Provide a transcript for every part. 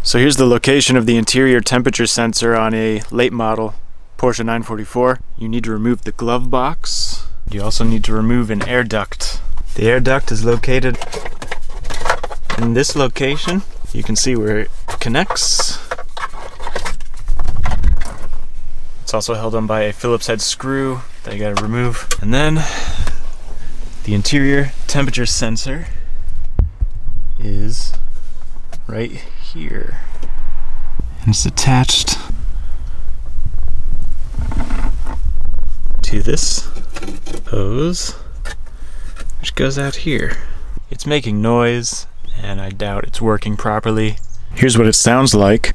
So here's the location of the interior temperature sensor on a late model Porsche 944. You need to remove the glove box. You also need to remove an air duct. The air duct is located in this location. You can see where it connects. It's also held on by a Phillips head screw that you gotta remove. And then the interior temperature sensor is right here. And it's attached to this hose, which goes out here. It's making noise, and I doubt it's working properly. Here's what it sounds like.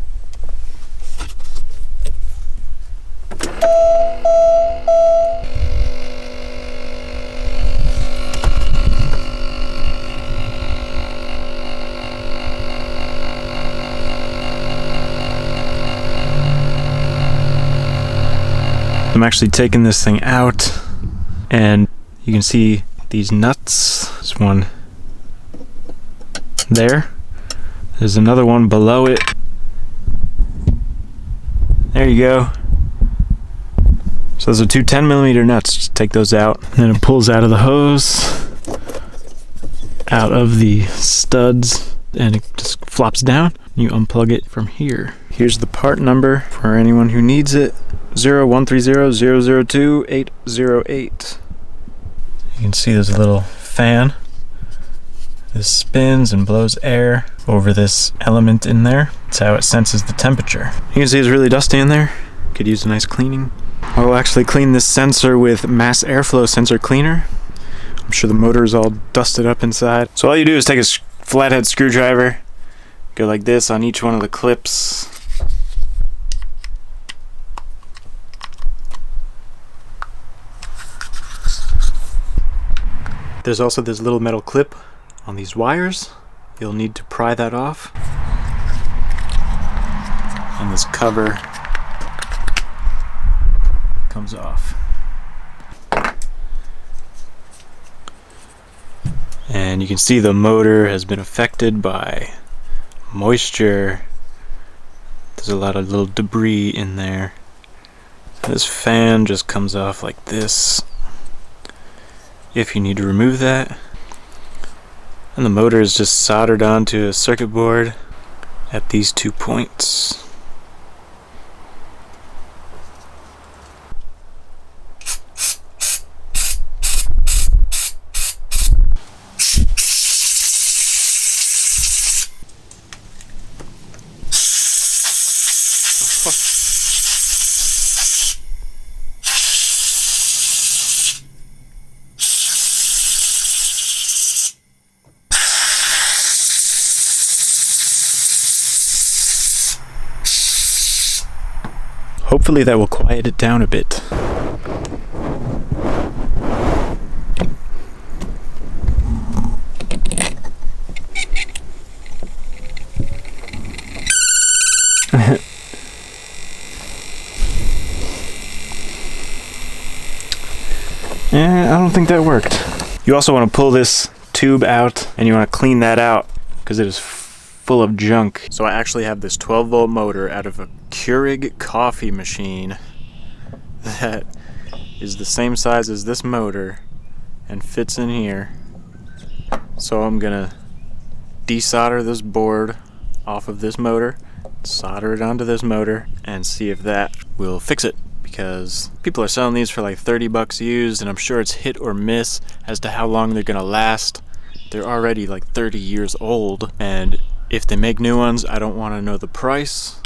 I'm actually taking this thing out, and you can see these nuts. There's one there. There's another one below it. There you go. So those are two 10mm nuts. Just take those out. And it pulls out of the hose, out of the studs, and it just flops down. You unplug it from here. Here's the part number for anyone who needs it. 0130-002-808. You can see there's a little fan. This spins and blows air over this element in there. That's how it senses the temperature. You can see it's really dusty in there. Could use a nice cleaning. I'll actually clean this sensor with mass airflow sensor cleaner. I'm sure the motor is all dusted up inside. So all you do is take a flathead screwdriver, go like this on each one of the clips. There's also this little metal clip on these wires. You'll need to pry that off. And this cover comes off. And you can see the motor has been affected by moisture. There's a lot of little debris in there. This fan just comes off like this, if you need to remove that. And the motor is just soldered onto a circuit board at these 2 points. Hopefully that will quiet it down a bit. I don't think that worked. You also want to pull this tube out, and you want to clean that out because it is full of junk. So I actually have this 12-volt motor out of a Keurig coffee machine that is the same size as this motor and fits in here. So I'm gonna desolder this board off of this motor, solder it onto this motor, and see if that will fix it. Because people are selling these for like $30 used, and I'm sure it's hit or miss as to how long they're gonna last. They're already like 30 years old, and if they make new ones, I don't want to know the price.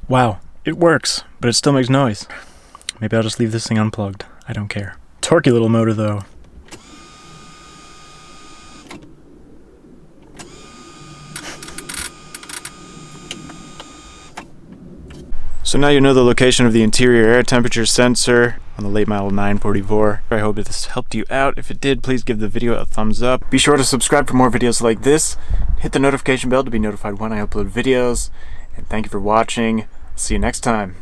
Wow, it works, but it still makes noise. Maybe I'll just leave this thing unplugged. I don't care. Torquey little motor though. So now you know the location of the interior air temperature sensor on the late model 944. I hope that this helped you out. If it did, please give the video a thumbs up. Be sure to subscribe for more videos like this. Hit the notification bell to be notified when I upload videos. And thank you for watching. See you next time.